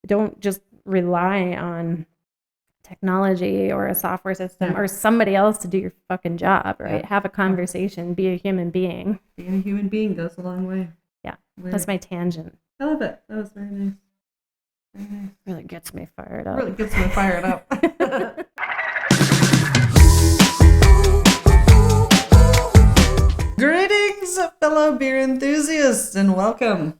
don't just rely on technology or a software system or somebody else to do your fucking job, right? Yeah. Have a conversation, be a human being. Being a human being goes a long way. Yeah, that's my tangent. I love it. That was very nice. Very nice. Really gets me fired up. Really gets me fired up. Greetings, fellow beer enthusiasts, and welcome to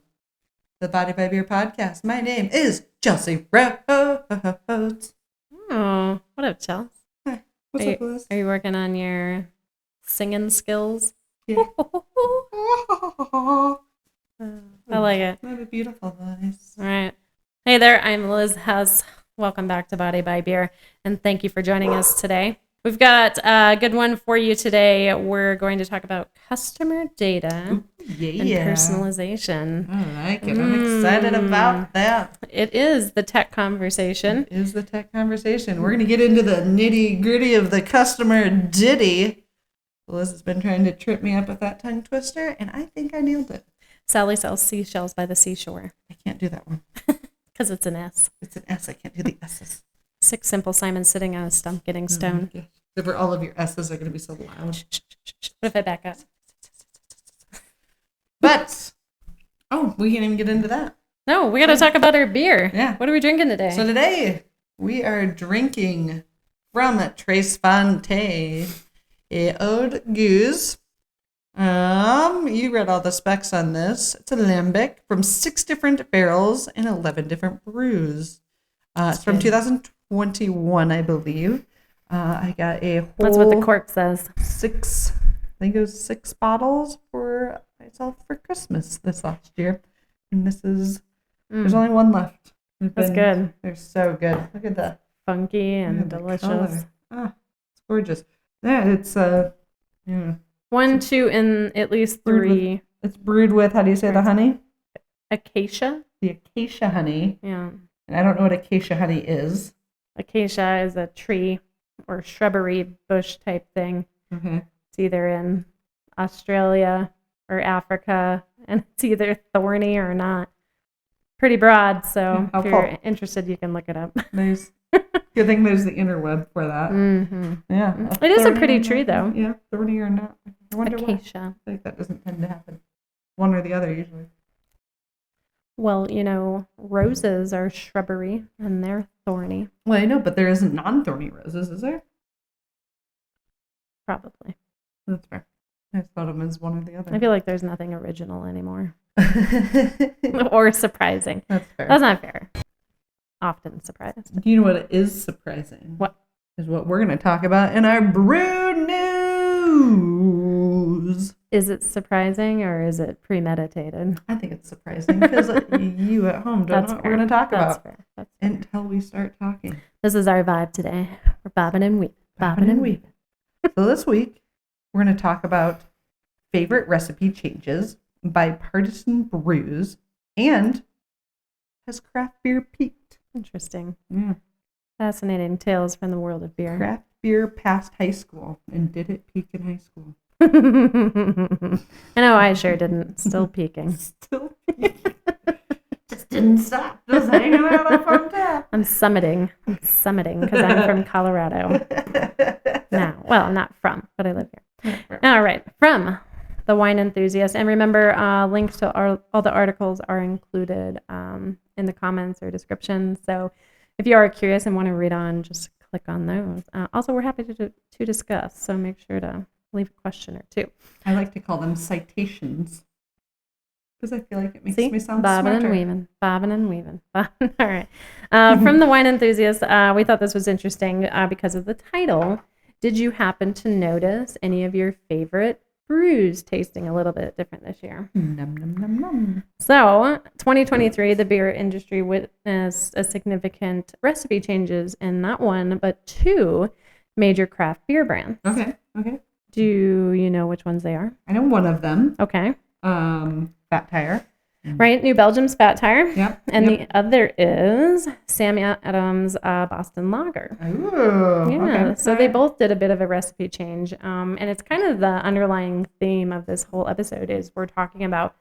the Body by Beer podcast. My name is Chelsea Rhoads. Oh, what up, Chelsea? Hi. What's up, Liz? Are you working on your singing skills? Yeah. I like it. I have a beautiful voice. All right. Hey there, I'm Liz Hess. Welcome back to Body by Beer, and thank you for joining us today. We've got a good one for you today. We're going to talk about customer data and personalization. I like it. I'm excited about that. It is the tech conversation. We're going to get into the nitty gritty of the customer ditty. Liz has been trying to trip me up with that tongue twister, and I think I nailed it. Sally sells seashells by the seashore. I can't do that one. Because it's an S. It's an S. I can't do the S's. 6 Simple Simons sitting on a stump getting stoned. All of your S's are going to be so loud. What if I back up? But, we can't even get into that. No, we got to talk about our beer. Yeah. What are we drinking today? So today, we are drinking from Tres Fonte, a Eau Gueuze. You read all the specs on this. It's a lambic from 6 different barrels and 11 different brews. It's from 2021, I believe. I got a whole... That's what the cork says. 6, I think it was 6 bottles for myself for Christmas this last year. And this is, there's only one left. That's good. They're so good. Look at that. Funky and delicious. It's gorgeous. Yeah, it's, 1, 2, and at least 3. It's brewed with, how do you say the honey? Acacia. The acacia honey. Yeah. And I don't know what acacia honey is. Acacia is a tree or shrubbery bush type thing. Mm-hmm. It's either in Australia or Africa, and it's either thorny or not. Pretty broad, so if you're interested, you can look it up. Nice. Good thing there's the interweb for that. Mm-hmm. Yeah. It is a pretty tree, though. Yeah, thorny or not. I wonder acacia. Why. I think that doesn't tend to happen. One or the other, usually. Well, roses are shrubbery, and they're thorny. Well, I know, but there isn't non-thorny roses, is there? Probably. That's fair. I thought of them as one or the other. I feel like there's nothing original anymore. Or surprising. That's fair. That's not fair. Often surprised. Do you know what is surprising? What? Is what we're going to talk about in our brew news. Is it surprising or is it premeditated? I think it's surprising because you at home don't know what we're going to talk about. That's fair. Until we start talking. This is our vibe today. We're bobbing and weaving. Bobbing and weaving. So this week, we're going to talk about favorite recipe changes by Partisan Brews and has craft beer peaked? Interesting. Yeah. Fascinating tales from the world of beer. Craft beer passed high school, and did it peak in high school? I know I sure didn't. Still peaking. Still peaking. Just didn't stop. Just hanging out up on top. I'm summiting because I'm from Colorado. No, well, not from, but I live here. All right, from the Wine Enthusiast. And remember, links to all the articles are included in the comments or description. So if you are curious and want to read on, just click on those. Also, we're happy to discuss, so make sure to leave a question or two. I like to call them citations because I feel like it makes me sound bobbing smarter. Bobbing and weaving. All right. From the Wine Enthusiast, we thought this was interesting because of the title. Did you happen to notice any of your favorite brews tasting a little bit different this year? Nom, nom, nom, nom. So, 2023, the beer industry witnessed a significant recipe changes in not one, but 2 major craft beer brands. Okay. Do you know which ones they are? I know one of them. Okay. Fat Tire. Right, New Belgium's Fat Tire. Yep. And the other is Sam Adams Boston Lager. Ooh. Yeah, Okay. so they both did a bit of a recipe change. And it's kind of the underlying theme of this whole episode is we're talking about,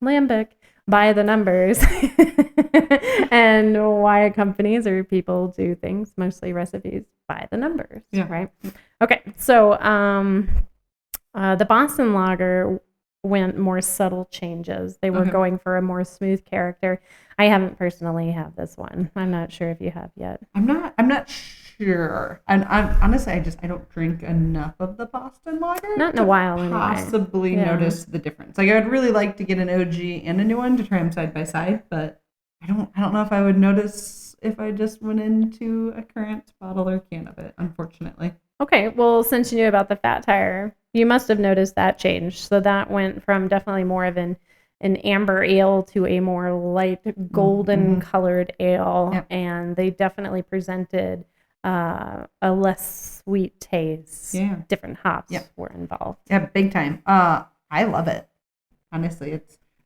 lambic, by the numbers and why companies or people do things, mostly recipes, by the numbers, right? Okay, so the Boston Lager went more subtle changes. They were going for a more smooth character. I haven't personally had this one. I'm not sure if you have yet. I'm not sure. And honestly, I don't drink enough of the Boston Lager. Not in a while, anyway. Possibly notice the difference. Like, I would really like to get an OG and a new one to try them side by side, but I don't know if I would notice if I just went into a current bottle or can of it, unfortunately. Okay, well, since you knew about the fat tire, you must have noticed that change. So that went from definitely more of an amber ale to a more light golden colored ale, and they definitely presented a less sweet taste. Different hops were involved. Big time. I love it. Honestly,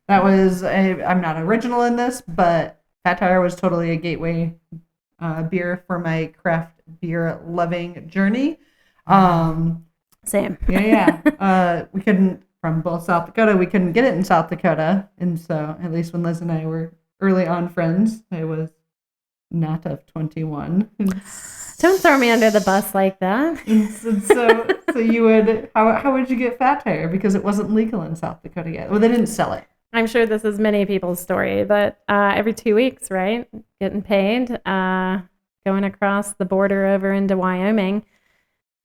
I'm not original in this, but Fat Tire was totally a gateway beer for my craft beer loving journey. Same. We couldn't, from both South Dakota, we couldn't get it in South Dakota. And so, at least when Liz and I were early on friends, I was not of 21. Don't throw me under the bus like that. And so you would, how would you get Fat Tire? Because it wasn't legal in South Dakota yet. Well, they didn't sell it. I'm sure this is many people's story, but every 2 weeks, right? Getting paid, going across the border over into Wyoming.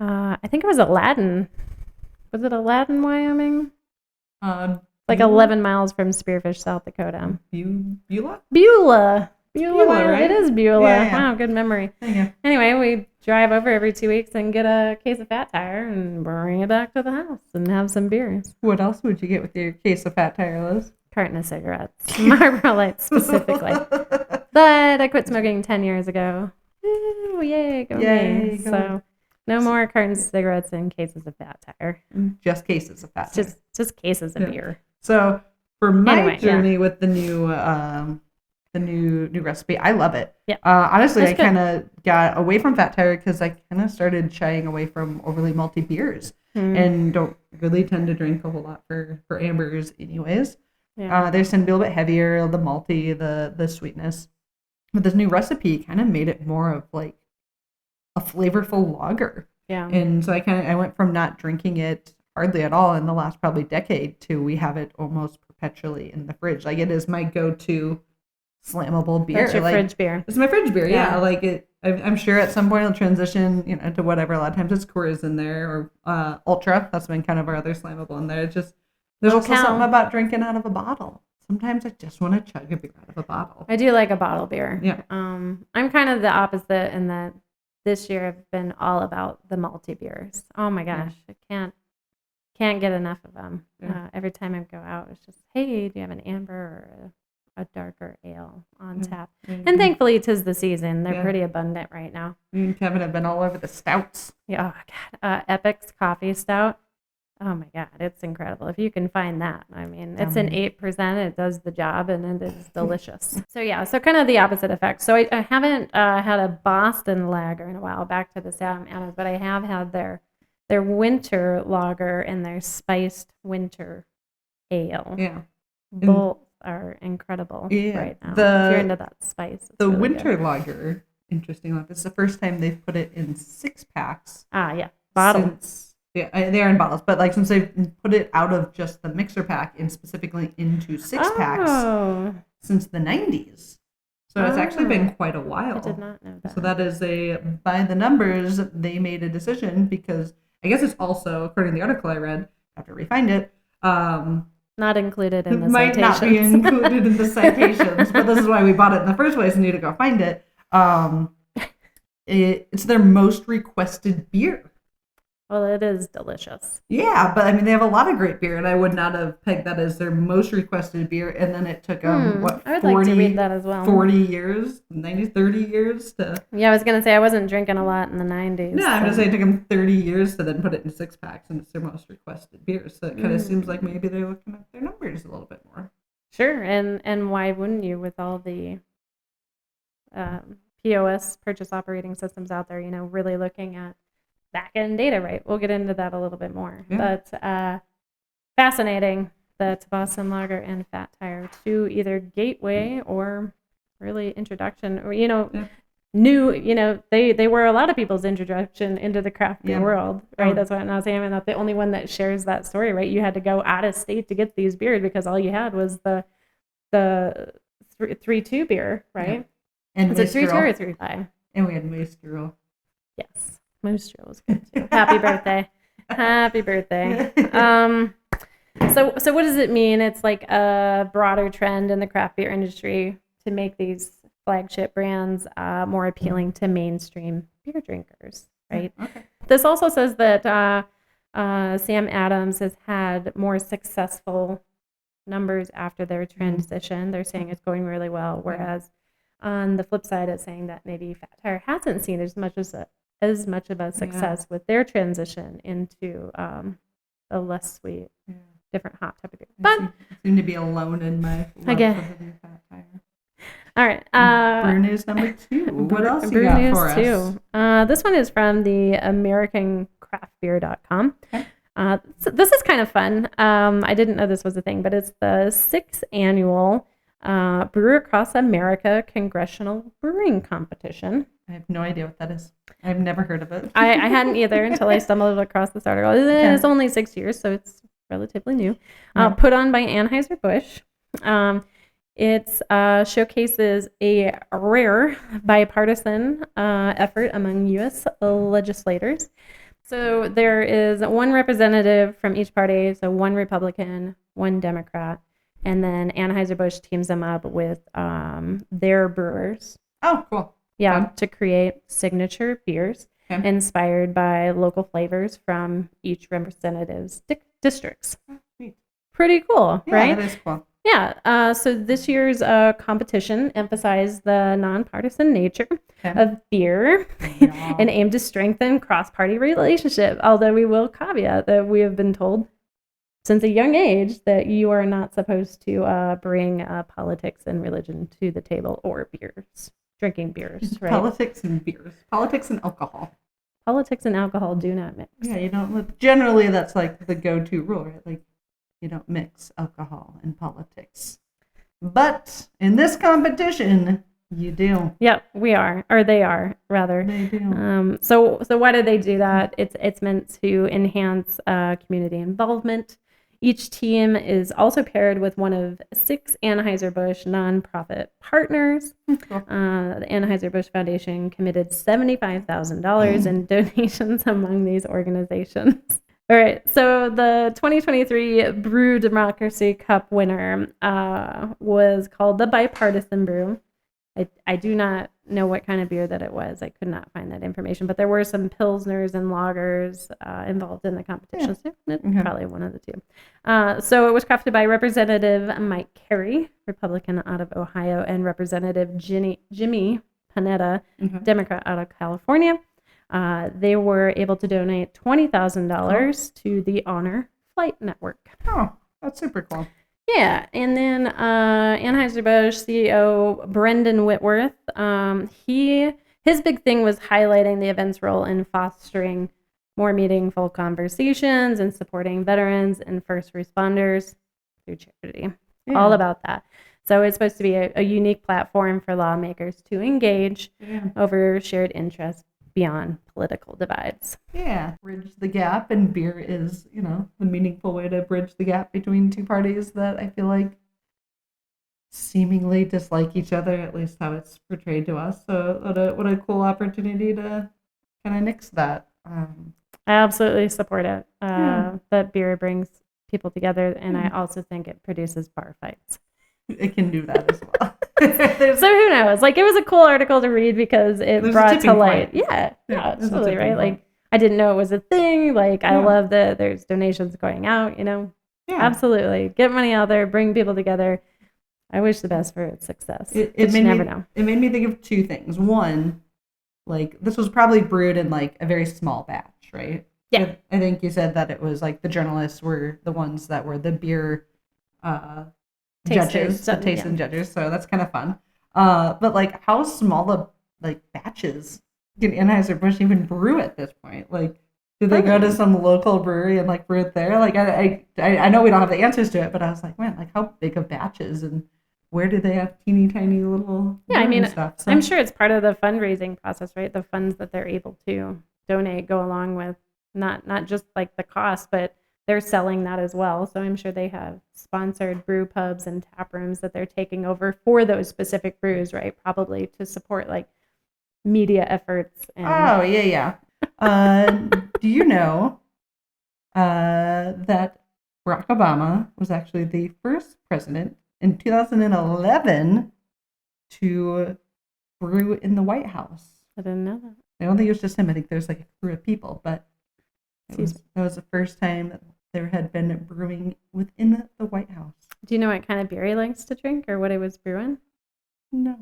I think it was Aladdin. Was it Aladdin, Wyoming? Like 11 miles from Spearfish, South Dakota. Beulah? Beulah, right? It is Beulah. Yeah. Wow, good memory. Anyway, we drive over every 2 weeks and get a case of Fat Tire and bring it back to the house and have some beers. What else would you get with your case of Fat Tire, Liz? Carton of cigarettes. Marlboro Lights specifically. But I quit smoking 10 years ago. Ooh, yay, go me. So no more cartons of cigarettes and cases of Fat Tire. Just cases of Fat Tire. Just cases of beer. So for my journey with the new recipe, I love it. Honestly, I kind of got away from Fat Tire because I kind of started shying away from overly malty beers and don't really tend to drink a whole lot for ambers anyways. They tend to be a little bit heavier, the malty, the sweetness. But this new recipe kind of made it more of like a flavorful lager. And so I went from not drinking it hardly at all in the last probably decade to we have it almost perpetually in the fridge. Like, it is my go-to slammable beer. That's your fridge beer. It's my fridge beer. Yeah. Like it. I'm sure at some point it'll transition, to whatever. A lot of times it's Coors in there or Ultra. That's been kind of our other slammable in there. It's just there's also something about drinking out of a bottle. Sometimes I just want to chug a beer out of a bottle. I do like a bottle beer. I'm kind of the opposite in that this year I've been all about the malty beers. Oh my gosh, I can't get enough of them. Every time I go out, it's just, hey, do you have an amber or a darker ale on tap? And thankfully, 'tis the season. They're pretty abundant right now. Me and Kevin have been all over the stouts. Oh God, Epic's coffee stout. Oh my God, it's incredible. If you can find that. I mean, it's an 8%. It does the job and it is delicious. So kind of the opposite effect. So I haven't had a Boston lager in a while, back to the Sam Adams, but I have had their winter lager and their spiced winter ale. Both are incredible right now. If you're into that spice. The really winter lager, interesting enough, it's the first time they've put it in 6-packs. Bottles. They are in bottles, but like since they've put it out of just the mixer pack and specifically into 6-packs since the 90s. So it's actually been quite a while. I did not know that. So that is by the numbers, they made a decision because I guess it's also, according to the article I read, I have to re-find it, not included in the might citations. Not be included in the citations, but this is why we bought it in the first place and need to go find it. It's their most requested beer. Well, it is delicious. Yeah, but I mean, they have a lot of great beer, and I would not have pegged that as their most requested beer. And then it took them, I would like to read that as well. 40 years, 30 years to... Yeah, I was going to say I wasn't drinking a lot in the 90s. No, I'm going to say it took them 30 years to then put it in 6-packs, and it's their most requested beer. So it kind of seems like maybe they're looking at their numbers a little bit more. Sure, and why wouldn't you with all the POS, purchase operating systems out there, really looking at back-end data, right? We'll get into that a little bit more. But fascinating. the Boston Lager and Fat Tire to either gateway or really introduction, or new. They were a lot of people's introduction into the craft beer world, right? That's what I was saying. I'm not the only one that shares that story, right? You had to go out of state to get these beers because all you had was the 3.2 beer, right? Yeah. And is it 3.2 or 3.5? And we had Moose Girl. Yes, Moose Girl was good too. Happy birthday. Happy birthday. So what does it mean? It's like a broader trend in the craft beer industry to make these flagship brands more appealing to mainstream beer drinkers, right? Okay. This also says that Sam Adams has had more successful numbers after their transition. They're saying it's going really well, whereas on the flip side, it's saying that maybe Fat Tire hasn't seen as much of a success with their transition into a less sweet, different hop type of beer. But I seem to be alone in my love for the Fat Tire. All right. Brew news number 2. What else you got for us? This one is from the AmericanCraftBeer.com. Okay. So this is kind of fun. I didn't know this was a thing, but it's the 6th annual Brewer Across America Congressional Brewing Competition. I have no idea what that is. I've never heard of it. I hadn't either until I stumbled across this article. It's only 6 years, so it's relatively new. Put on by Anheuser-Busch. It showcases a rare bipartisan effort among U.S. legislators. So there is one representative from each party, so one Republican, one Democrat, and then Anheuser-Busch teams them up with their brewers. Oh, cool. Yeah, to create signature beers inspired by local flavors from each representative's districts. Oh, sweet. Pretty cool, right? That is cool. Yeah, so this year's competition emphasized the nonpartisan nature of beer and aimed to strengthen cross-party relationship, although we will caveat that we have been told since a young age that you are not supposed to bring politics and religion to the table or drinking beers, right? Politics and beers. Politics and alcohol. Politics and alcohol do not mix. Yeah, you don't. Generally, that's like the go-to rule, right? Like, you don't mix alcohol and politics. But in this competition, you do. Yep, we are, or they are, rather. They do. So why do they do that? It's meant to enhance community involvement. Each team is also paired with one of 6 Anheuser-Busch nonprofit partners. Cool. The Anheuser-Busch Foundation committed $75,000 in donations among these organizations. All right, so the 2023 Brew Democracy Cup winner was called the Bipartisan Brew. I do not know what kind of beer that it was. I could not find that information, but there were some Pilsners and lagers involved in the competition. So probably one of the two. So it was crafted by Representative Mike Carey, Republican out of Ohio, and Representative Jimmy Panetta, Democrat out of California. They were able to donate $20,000 to the Honor Flight Network. Oh, that's super cool. Yeah, and then Anheuser-Busch CEO Brendan Whitworth, his big thing was highlighting the event's role in fostering more meaningful conversations and supporting veterans and first responders through charity. Yeah. All about that. So it's supposed to be a unique platform for lawmakers to engage over shared interests beyond political divides. Yeah, bridge the gap, and beer is, the meaningful way to bridge the gap between two parties that I feel like seemingly dislike each other, at least how it's portrayed to us. So what a cool opportunity to kind of nix that. I absolutely support it. That beer brings people together, and I also think it produces bar fights. It can do that as well. So who knows? Like, it was a cool article to read because it brought to light. Yeah, absolutely, right? Like, I didn't know it was a thing. Like, I love that there's donations going out, Yeah. Absolutely. Get money out there, bring people together. I wish the best for its success. It made me think of two things. One, like, this was probably brewed in, like, a very small batch, right? Yeah. I think you said that it was, like, the journalists were the ones that were the beer judges, the tasting judges, so that's kind of fun. But like, how small of batches can Anheuser-Busch even brew at this point? Like, Do they go to some local brewery and like brew it there? Like I know we don't have the answers to it, but I was like, man, like how big of batches and where do they have teeny tiny little Yeah, I mean, stuff? So, I'm sure it's part of the fundraising process, right? The funds that they're able to donate go along with not just like the cost, but they're selling that as well. So I'm sure they have sponsored brew pubs and tap rooms that they're taking over for those specific brews, right? Probably to support like media efforts. And oh yeah. Do you know that Barack Obama was actually the first president in 2011 to brew in the White House? I didn't know that. I don't think it was just him. I think there's like a crew of people, but that was the first time that there had been brewing within the White House. Do you know what kind of beer he likes to drink or what he was brewing? No,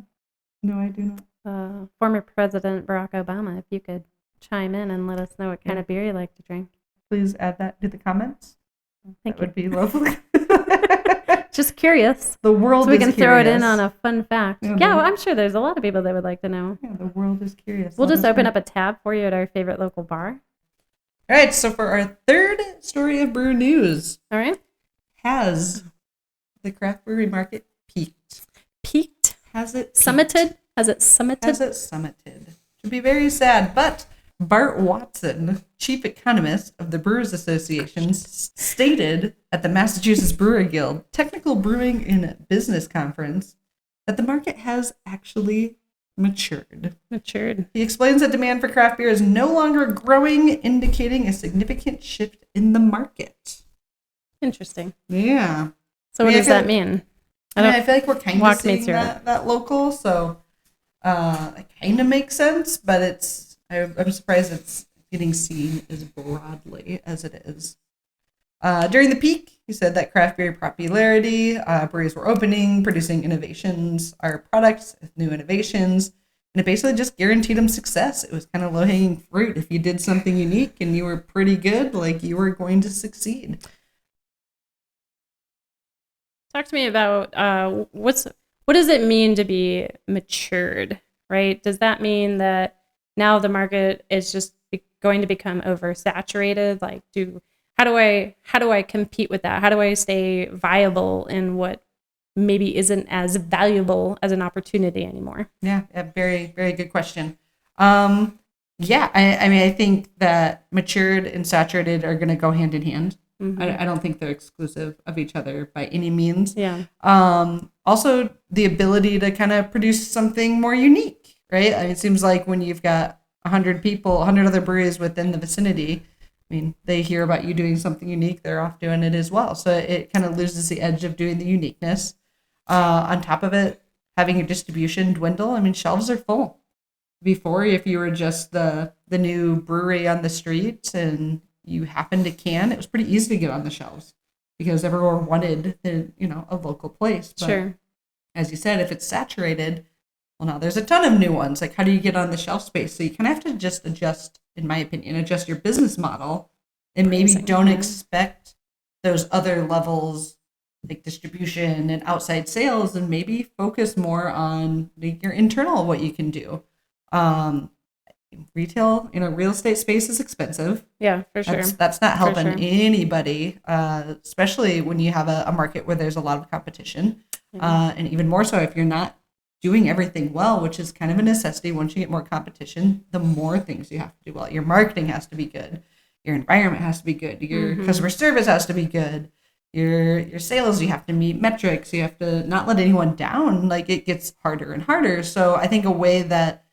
I do not. Former President Barack Obama, if you could chime in and let us know what kind of beer you like to drink. Please add that to the comments. Thank that you. Would be lovely. Just curious. The world so we is can curious. throw it in on a fun fact. Yeah, well, I'm sure there's a lot of people that would like to know. Yeah, the world is curious. We'll just open up a tab for you at our favorite local bar. All right, so for our third story of brew news. All right. Has the craft brewery market peaked? Peaked? Has it peaked? Summited? Has it summited? Has it summited? Should be very sad, but Bart Watson, chief economist of the Brewers Association, stated at the Massachusetts Brewery Guild Technical Brewing in Business Conference that the market has actually matured. He explains that demand for craft beer is no longer growing, indicating a significant shift in the market. Interesting. Yeah. So what does that mean? I feel like we're kind of seeing that local, so it kind of makes sense, but I'm surprised it's getting seen as broadly as it is. During the peak, he said that craft beer popularity, breweries were opening, producing innovations, our products, new innovations, and it basically just guaranteed them success. It was kind of low-hanging fruit. If you did something unique and you were pretty good, like you were going to succeed. Talk to me about what does it mean to be matured, right? Does that mean that now the market is just going to become oversaturated? Like, how do I compete with that? How do I stay viable in what maybe isn't as valuable as an opportunity anymore? Yeah, a very, very good question. I mean, I think that matured and saturated are going to go hand in hand. Mm-hmm. I don't think they're exclusive of each other by any means. Yeah. Also, the ability to kind of produce something more unique, right? I mean, it seems like when you've got 100 people, 100 other breweries within the vicinity, I mean, they hear about you doing something unique, they're off doing it as well. So it kind of loses the edge of doing the uniqueness. On top of it, having your distribution dwindle. I mean, shelves are full. Before, if you were just the new brewery on the street and you happened to can, it was pretty easy to get on the shelves because everyone wanted a local place. But sure. As you said, if it's saturated, well, now there's a ton of new ones. Like, how do you get on the shelf space? So you kind of have to just adjust, in my opinion, adjust your business model and maybe don't expect those other levels like distribution and outside sales, and maybe focus more on your internal, what you can do. Retail, real estate space is expensive. Yeah, for sure. That's not helping anybody, especially when you have a market where there's a lot of competition. And even more so if you're not doing everything well, which is kind of a necessity. Once you get more competition, the more things you have to do well. Your marketing has to be good. Your environment has to be good. Your customer service has to be good. Your sales, you have to meet metrics. You have to not let anyone down. Like, it gets harder and harder. So I think a way that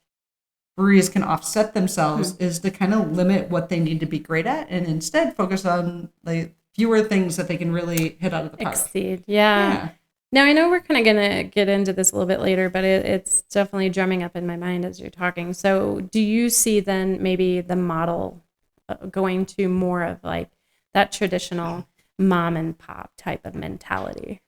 breweries can offset themselves is to kind of limit what they need to be great at and instead focus on like fewer things that they can really hit out of the park. Exceed. Yeah. Now, I know we're kind of going to get into this a little bit later, but it's definitely drumming up in my mind as you're talking. So do you see then maybe the model going to more of like that traditional mom and pop type of mentality?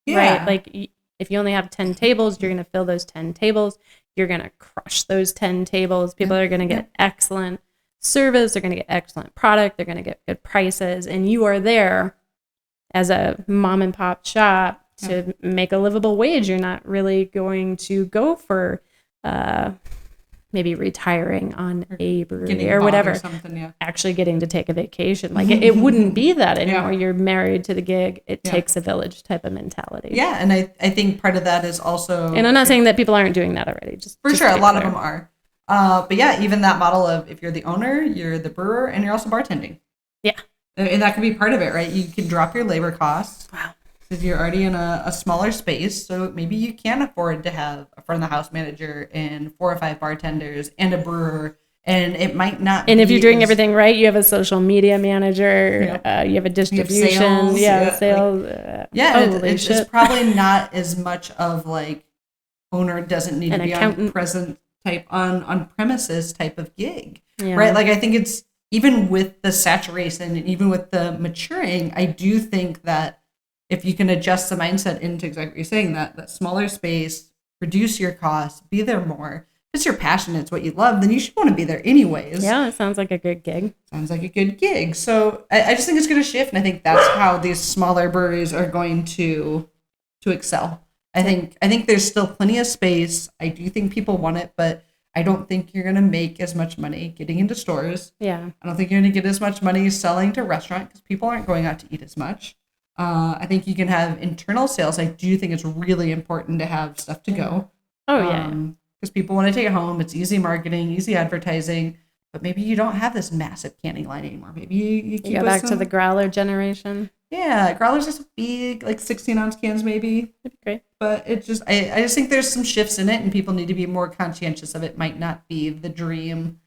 Yeah. Right? Like, if you only have 10 tables, you're going to fill those 10 tables. You're going to crush those 10 tables. People are going to get excellent service. They're going to get excellent product. They're going to get good prices. And you are there as a mom and pop shop to make a livable wage. You're not really going to go for maybe retiring on a brewery Getting or bought whatever, or something, yeah. actually getting to take a vacation. Like it wouldn't be that anymore. Yeah. You're married to the gig. It Yeah. takes a village type of mentality. Yeah, and I think part of that is also... And I'm not saying that people aren't doing that already. For sure, a lot of them are. But yeah, even that model of if you're the owner, you're the brewer, and you're also bartending. Yeah. And that can be part of it, right? You can drop your labor costs. Wow. Because you're already in a smaller space, so maybe you can afford to have a front of the house manager and 4 or 5 bartenders and a brewer, and it might not. And if you're doing everything right, you have a social media manager, yeah. you have a distribution, sales, sales. It's probably not as much of like owner doesn't need to be on present type on premises type of gig, right? Like I think it's even with the saturation and even with the maturing, I do think that if you can adjust the mindset into exactly what you're saying, that smaller space, reduce your costs, be there more. If it's your passion, it's what you love, then you should want to be there anyways. Yeah, it sounds like a good gig. Sounds like a good gig. So I just think it's going to shift, and I think that's how these smaller breweries are going to excel. I think there's still plenty of space. I do think people want it, but I don't think you're going to make as much money getting into stores. Yeah. I don't think you're going to get as much money selling to restaurant because people aren't going out to eat as much. I think you can have internal sales. I do think it's really important to have stuff to go. Oh, yeah. Because people want to take it home. It's easy marketing, easy advertising. But maybe you don't have this massive canning line anymore. Maybe you keep go back to the growler generation. Yeah, growlers just big, like 16-ounce cans maybe. That'd be great. But it just, I just think there's some shifts in it, and people need to be more conscientious of it. Might not be the dream.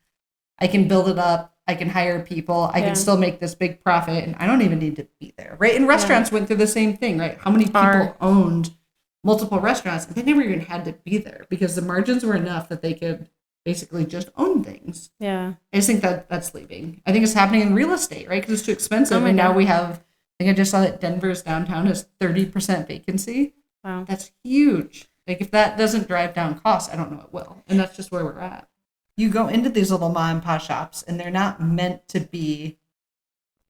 I can build it up. I can hire people. I can still make this big profit, and I don't even need to be there, right? And restaurants went through the same thing, right? How many people owned multiple restaurants, and they never even had to be there because the margins were enough that they could basically just own things. Yeah. I just think that's leaving. I think it's happening in real estate, right? Because it's too expensive. Oh, and now we have, I think I just saw that Denver's downtown has 30% vacancy. Wow. That's huge. Like if that doesn't drive down costs, I don't know what will. And that's just where we're at. You go into these little mom and pop shops, and they're not meant to be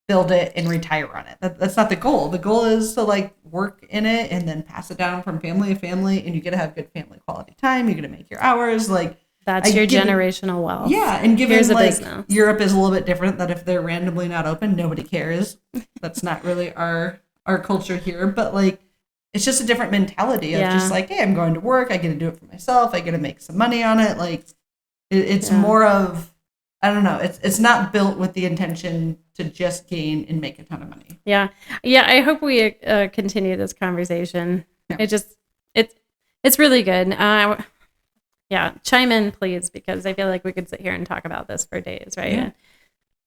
build it and retire on it. That's not the goal. The goal is to like work in it and then pass it down from family to family, and you get to have good family quality time. You get to make your hours. Like that's your generational wealth. Yeah, and given like business. Europe is a little bit different. That if they're randomly not open, nobody cares. That's not really our culture here. But like, it's just a different mentality of just like, hey, I'm going to work. I get to do it for myself. I get to make some money on it. Like. It's more of, I don't know. It's not built with the intention to just gain and make a ton of money. Yeah. I hope we continue this conversation. Yeah. It's really good. Chime in, please, because I feel like we could sit here and talk about this for days, right? Yeah.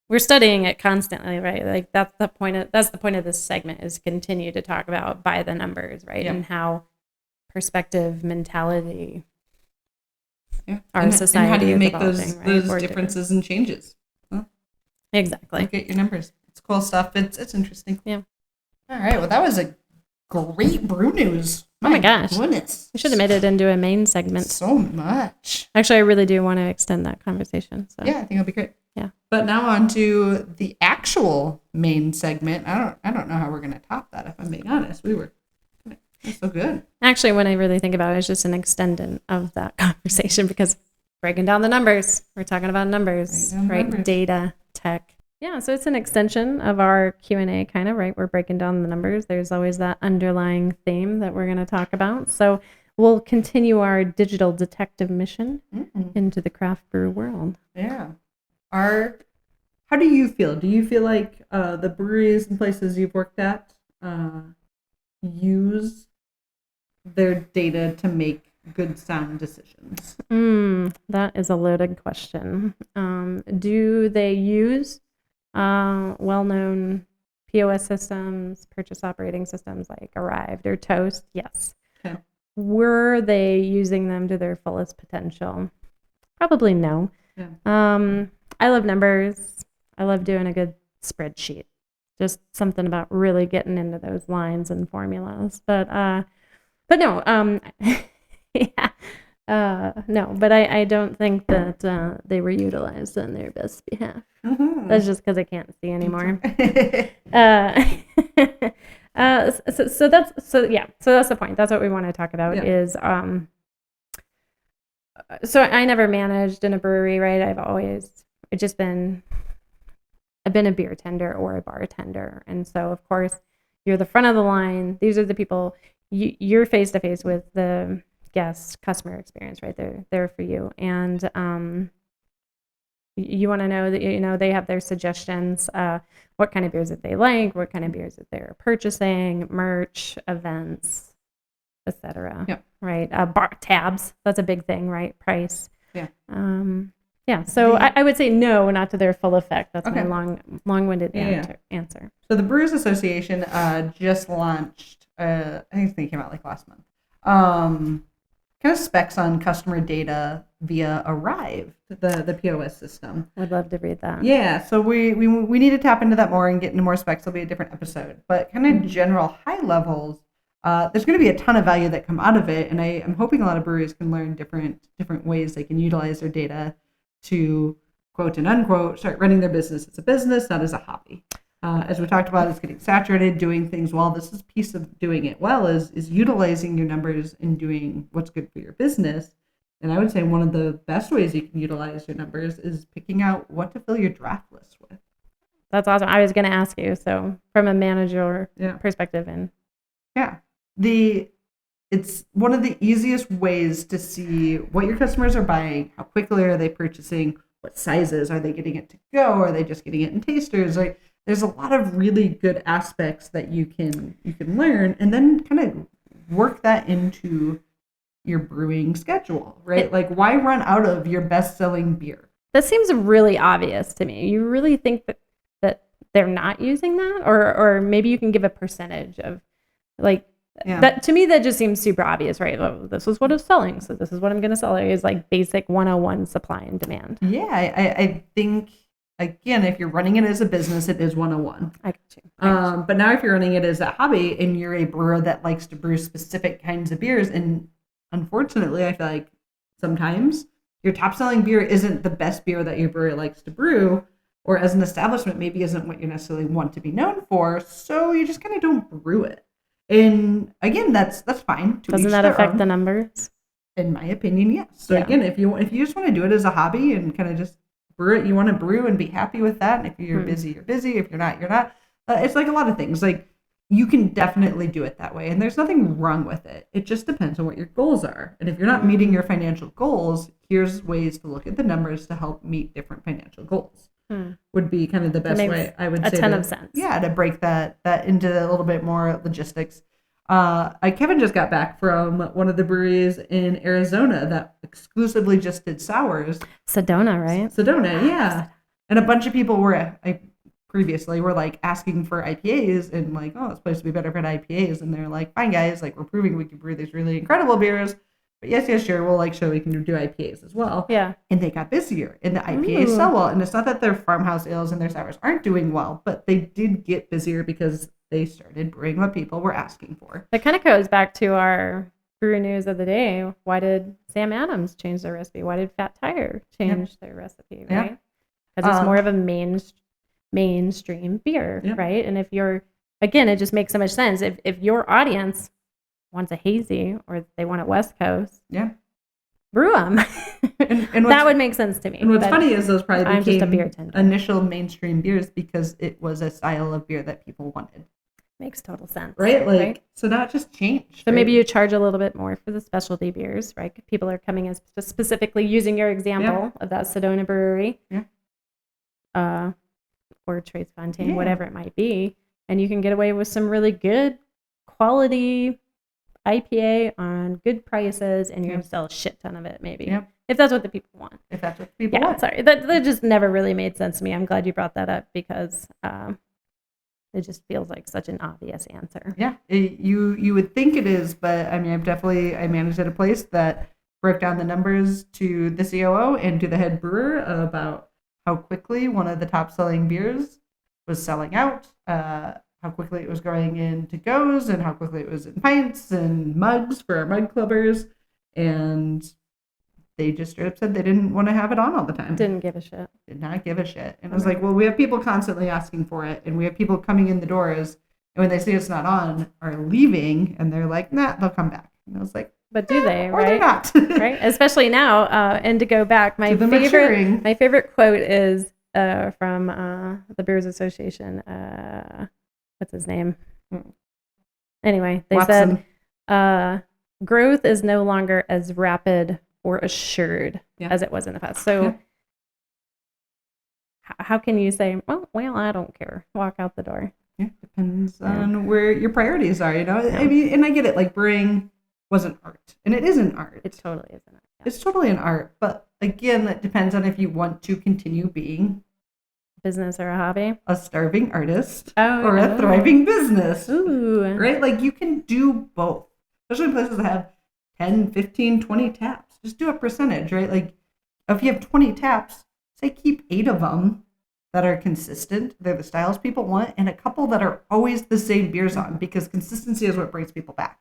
We're studying it constantly, right? Like that's the point of this segment is continue to talk about by the numbers, right? Yeah. And how perspective, mentality. Yeah. Our society. And how do you make those right? differences and changes? Well, exactly. Look at your numbers. It's cool stuff. It's interesting. Yeah. All right. Well, that was a great brew news. Oh my gosh. Goodness. We should have made it into a main segment. So much. Actually, I really do want to extend that conversation. So. Yeah, I think it'll be great. Yeah. But now on to the actual main segment. I don't know how we're gonna top that, if I'm being honest. That's so good. Actually, when I really think about it, it's just an extendant of that conversation because breaking down the numbers. We're talking about numbers, right? Numbers. Data, tech. Yeah, so it's an extension of our Q&A kind of, right? We're breaking down the numbers. There's always that underlying theme that we're going to talk about. So we'll continue our digital detective mission into the craft brew world. Yeah. How do you feel? Do you feel like the breweries and places you've worked at use their data to make good sound decisions? That is a loaded question. Do they use well-known POS systems, purchase operating systems like Arrived or Toast? Yes. Okay. Were they using them to their fullest potential? Probably no. Yeah. I love numbers. I love doing a good spreadsheet. Just something about really getting into those lines and formulas. But no, no, but I don't think that they were utilized on their best behalf. Mm-hmm. That's just because I can't see anymore. So that's the point. That's what we want to talk about is so I never managed in a brewery, right? I've been a beer tender or a bartender. And so, of course, you're the front of the line. These are the people, you're face to face with the guest customer experience, right? They're there for you. And you want to know that, they have their suggestions, what kind of beers that they like, what kind of beers that they're purchasing, merch, events, etc. Yep. Right? Bar tabs, that's a big thing, right? Price. Yeah. Yeah, so I would say no, not to their full effect. That's okay. my long-winded answer. So the Brewers Association just launched, I think they came out like last month, kind of specs on customer data via Arrive, the POS system. I'd love to read that. Yeah, so we need to tap into that more and get into more specs. It'll be a different episode. But kind of general high levels, there's going to be a ton of value that come out of it, and I'm hoping a lot of breweries can learn different ways they can utilize their data to, quote and unquote, start running their business as a business, not as a hobby. As we talked about, it's getting saturated, doing things well. This is a piece of doing it well is utilizing your numbers and doing what's good for your business. And I would say one of the best ways you can utilize your numbers is picking out what to fill your draft list with. That's awesome. I was going to ask you, so from a manager perspective. And it's one of the easiest ways to see what your customers are buying, how quickly are they purchasing, what sizes, are they getting it to go, are they just getting it in tasters? Like, there's a lot of really good aspects that you can learn, and then kind of work that into your brewing schedule, right? Like, why run out of your best-selling beer? That seems really obvious to me. You really think that they're not using that, or maybe you can give a percentage of, like. Yeah. That to me, that just seems super obvious, right? Oh, this is what it's selling, so this is what I'm going to sell. It's like basic 101 supply and demand. Yeah, I think, again, if you're running it as a business, it is 101. I get you. But now if you're running it as a hobby and you're a brewer that likes to brew specific kinds of beers, and unfortunately, I feel like sometimes your top selling beer isn't the best beer that your brewery likes to brew, or as an establishment, maybe isn't what you necessarily want to be known for, so you just kind of don't brew it. And again, that's fine. Doesn't that affect the numbers? In my opinion, yes. So again, if you just want to do it as a hobby and kind of just brew it, you want to brew and be happy with that. And if you're busy, you're busy. If you're not, you're not. It's like a lot of things. Like, you can definitely do it that way, and there's nothing wrong with it. It just depends on what your goals are. And if you're not meeting your financial goals, here's ways to look at the numbers to help meet different financial goals. Would be kind of the best way, I would say. A ton of sense. Yeah, to break that into a little bit more logistics. Kevin just got back from one of the breweries in Arizona that exclusively just did sours. Sedona, right? Sedona, yeah. And a bunch of people were previously were like asking for IPAs and like, oh, this place would be better for IPAs. And they're like, fine, guys, like, we're proving we can brew these really incredible beers. But yes, sure, we'll like show we can do IPAs as well. Yeah. And they got busier, and the IPAs sell well. And it's not that their farmhouse ales and their sours aren't doing well, but they did get busier because they started brewing what people were asking for. That kind of goes back to our brew news of the day. Why did Sam Adams change their recipe? Why did Fat Tire change their recipe, right? Because it's more of a mainstream beer, right? And if you're, again, it just makes so much sense. If your audience wants a hazy or they want it West Coast, brew them. and that would make sense to me. And what's funny is those probably became just a beer tender. Initial mainstream beers because it was a style of beer that people wanted. Makes total sense. Right? Like, so now it just changed. So maybe you charge a little bit more for the specialty beers, right? People are coming as specifically using your example of that Sedona brewery. Or Tres Fontaine, whatever it might be. And you can get away with some really good quality IPA on good prices, and you're going to sell a shit ton of it, maybe. If that's what the people want. If that's what the people want. Sorry. That just never really made sense to me. I'm glad you brought that up because it just feels like such an obvious answer. Yeah. You would think it is, but I mean, I managed at a place that broke down the numbers to the COO and to the head brewer about how quickly one of the top selling beers was selling out, how quickly it was going into goes, and how quickly it was in pints and mugs for our mug clubbers. And they just straight up said they didn't want to have it on all the time. Didn't give a shit. Did not give a shit. And I was like, well, we have people constantly asking for it, and we have people coming in the doors, and when they see it's not on, are leaving, and they're like, nah, they'll come back. And I was like, but do they, or they're right? not. Right? Especially now, and to go back, my favorite quote is from the Brewers Association. What's his name? Anyway, they Watson. said, growth is no longer as rapid or assured as it was in the past. So how can you say, well, I don't care. Walk out the door. Yeah, depends on where your priorities are, I mean, and I get it, like brewing wasn't art, and it is an art. It totally is an art. Yeah. It's totally an art, but again, it depends on if you want to continue being business or a hobby, a starving artist, or a thriving business. Ooh. Right? Like you can do both, especially places that have 10, 15, 20 taps. Just do a percentage, right? Like if you have 20 taps, say keep 8 of them that are consistent. They're the styles people want, and a couple that are always the same beers on, because consistency is what brings people back.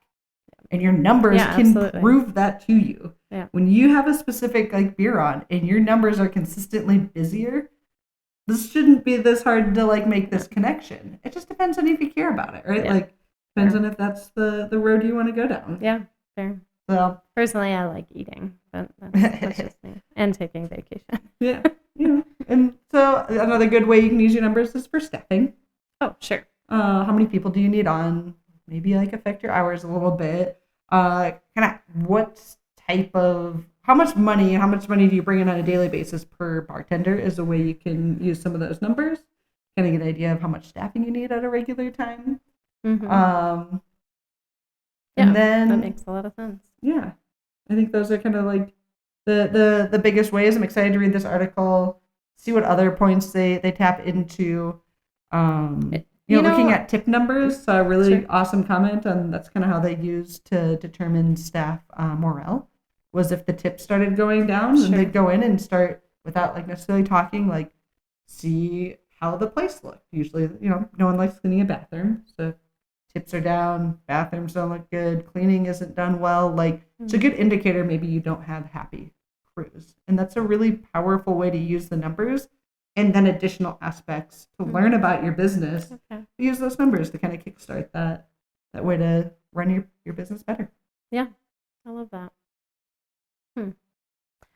And your numbers can prove that to you. Yeah. When you have a specific like beer on and your numbers are consistently busier, this shouldn't be this hard to like make this connection. It just depends on if you care about it, right? Yeah. Like depends on if that's the road you want to go down. Yeah, fair. So personally, I like eating, but that's just me. And taking vacation. Yeah. And so another good way you can use your numbers is for staffing. Oh, sure. How many people do you need on? Maybe like affect your hours a little bit. Kind of how much money do you bring in on a daily basis per bartender is a way you can use some of those numbers. Kind of get an idea of how much staffing you need at a regular time. Mm-hmm. And then that makes a lot of sense. Yeah, I think those are kind of like the biggest ways. I'm excited to read this article, see what other points they tap into. Looking at tip numbers, a really awesome comment, and that's kind of how they use to determine staff morale, was if the tips started going down, and they'd go in and start, without like necessarily talking, like see how the place looked. Usually, no one likes cleaning a bathroom, so tips are down, bathrooms don't look good, cleaning isn't done well. Like it's a good indicator maybe you don't have happy crews, and that's a really powerful way to use the numbers. And then additional aspects to learn about your business. Okay. Use those numbers to kind of kickstart that way to run your business better. Yeah, I love that.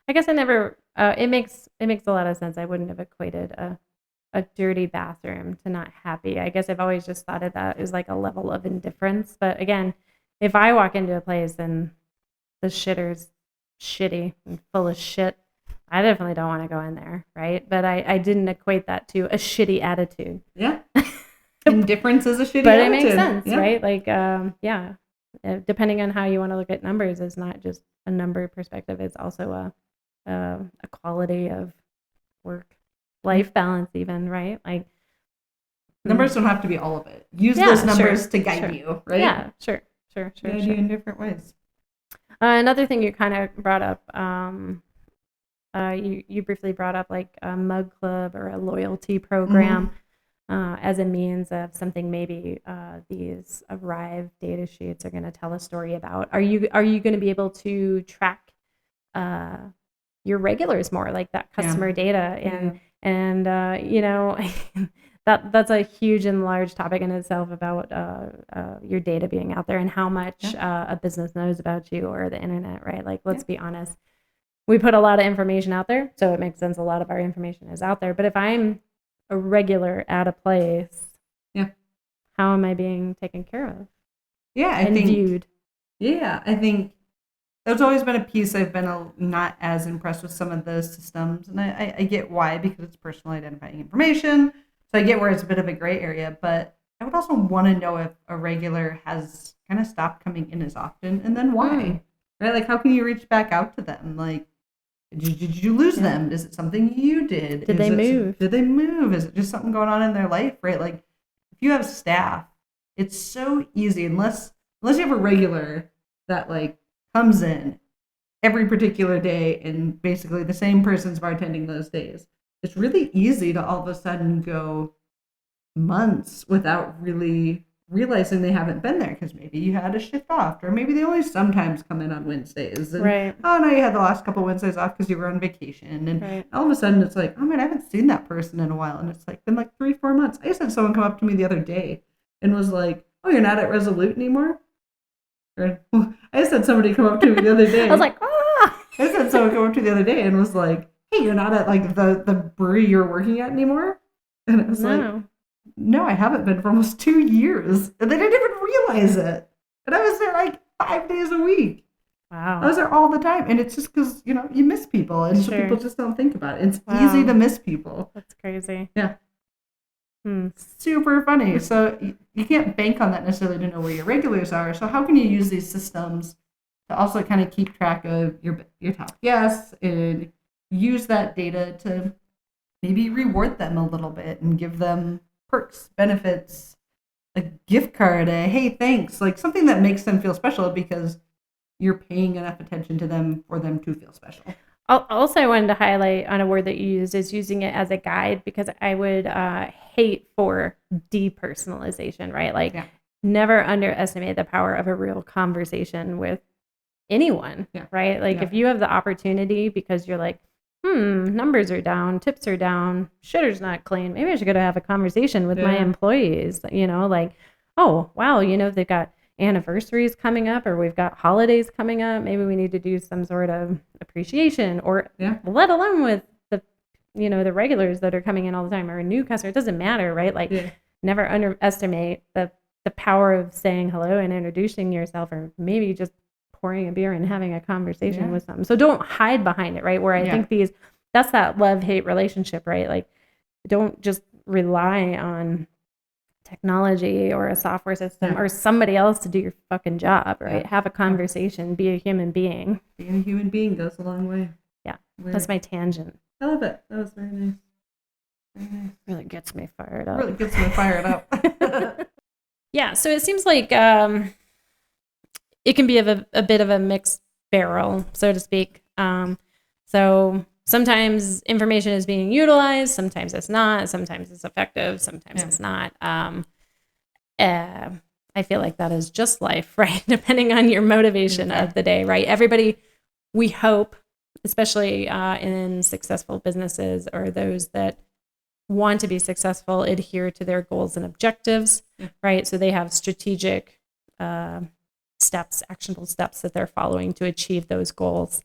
I guess I never. It makes a lot of sense. I wouldn't have equated a dirty bathroom to not happy. I guess I've always just thought of that as like a level of indifference. But again, if I walk into a place and the shitter's shitty and full of shit, I definitely don't want to go in there, right? But I didn't equate that to a shitty attitude. Yeah. Indifference is a shitty but attitude. It makes sense, right? Like, depending on how you want to look at numbers, it's not just a number perspective. It's also a quality of work-life balance even, right? Like numbers don't have to be all of it. Use those numbers to guide you, right? Yeah, sure. Guide you in different ways. Another thing you kind of brought up, you briefly brought up like a mug club or a loyalty program as a means of something maybe these Arrive data sheets are going to tell a story about. Are you going to be able to track your regulars more, like that customer data and that's a huge and large topic in itself about your data being out there and how much a business knows about you or the internet, right? Like let's be honest. We put a lot of information out there, so it makes sense a lot of our information is out there. But if I'm a regular at a place, how am I being taken care of? I think viewed? Yeah, I think there's always been a piece I've been not as impressed with some of the systems, and I get why, because it's personal identifying information. So I get where it's a bit of a gray area, but I would also want to know if a regular has kind of stopped coming in as often, and then why, right? Like how can you reach back out to them? Like, did you lose them? Is it something you did? Did they move? Did they move? Is it just something going on in their life, right? Like, if you have staff, it's so easy, unless you have a regular that like comes in every particular day and basically the same person's bartending those days. It's really easy to all of a sudden go months without really realizing they haven't been there, because maybe you had a shift off, or maybe they only sometimes come in on Wednesdays. And, oh, no, you had the last couple Wednesdays off because you were on vacation. And all of a sudden it's like, oh, man, I haven't seen that person in a while. And it's like been like 3-4 months. I just had someone come up to me the other day and was like, oh, you're not at Resolute anymore? I just had somebody come up to me the other day. I was like, ah! I just had someone come up to me the other day and was like, hey, you're not at like the brewery you're working at anymore? And I was like, no, I haven't been for almost 2 years. And they didn't even realize it. And I was there like 5 days a week. Wow. I was there all the time. And it's just because, you know, you miss people. And so people just don't think about it. It's easy to miss people. That's crazy. Yeah. Super funny. So you can't bank on that necessarily to know where your regulars are. So how can you use these systems to also kind of keep track of your top guests and use that data to maybe reward them a little bit and give them perks, benefits, a gift card, a hey, thanks, like something that makes them feel special because you're paying enough attention to them for them to feel special. Also, I wanted to highlight on a word that you used is using it as a guide, because I would hate for depersonalization, right? Like never underestimate the power of a real conversation with anyone, right? Like if you have the opportunity because you're like, numbers are down, tips are down, shitter's not clean, maybe I should go to have a conversation with my employees, you know, like, oh, wow, you know, they've got anniversaries coming up or we've got holidays coming up. Maybe we need to do some sort of appreciation or let alone with the, you know, the regulars that are coming in all the time or a new customer. It doesn't matter, right? Like never underestimate the power of saying hello and introducing yourself or maybe just pouring a beer and having a conversation with them. So don't hide behind it, right? Where I think that's that love-hate relationship, right? Like don't just rely on technology or a software system or somebody else to do your fucking job, right? Have a conversation, be a human being. Being a human being goes a long way. Yeah, that's my tangent. I love it. That was very nice. Very nice. Really gets me fired up. Really gets me fired up. Yeah, so it seems like it can be a bit of a mixed barrel, so to speak. So sometimes information is being utilized, sometimes it's not, sometimes it's effective, sometimes it's not. I feel like that is just life, right? Depending on your motivation of the day, right? Everybody, we hope, especially in successful businesses or those that want to be successful, adhere to their goals and objectives, right? So they have strategic steps, actionable steps that they're following to achieve those goals.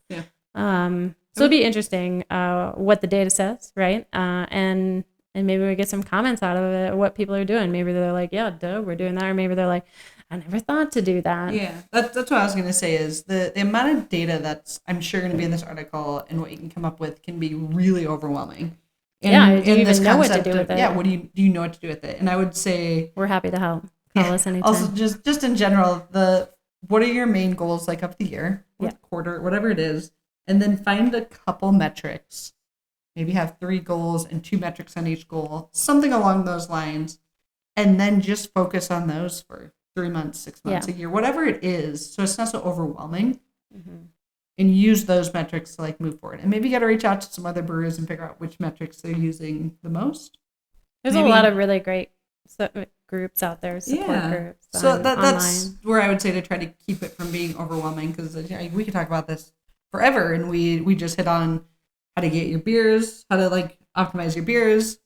So it'd be interesting what the data says, right? And maybe we get some comments out of it, what people are doing. Maybe they're like, yeah, duh, we're doing that. Or maybe they're like, I never thought to do that. Yeah, that's what I was going to say is the amount of data that's, I'm sure, going to be in this article and what you can come up with can be really overwhelming. Do you even know what to do with it? Yeah, do you know what to do with it? And I would say... We're happy to help. Call us anytime. Also, just in general, what are your main goals like of the year, quarter, whatever it is, and then find a couple metrics. Maybe have 3 goals and 2 metrics on each goal, something along those lines, and then just focus on those for 3 months, 6 months, a year, whatever it is, so it's not so overwhelming. And use those metrics to like move forward. And maybe you got to reach out to some other brewers and figure out which metrics they're using the most. There's a lot of really great groups out there, support groups. So that's where I would say to try to keep it from being overwhelming, because we could talk about this forever, and we just hit on how to get your beers, how to like optimize your beers,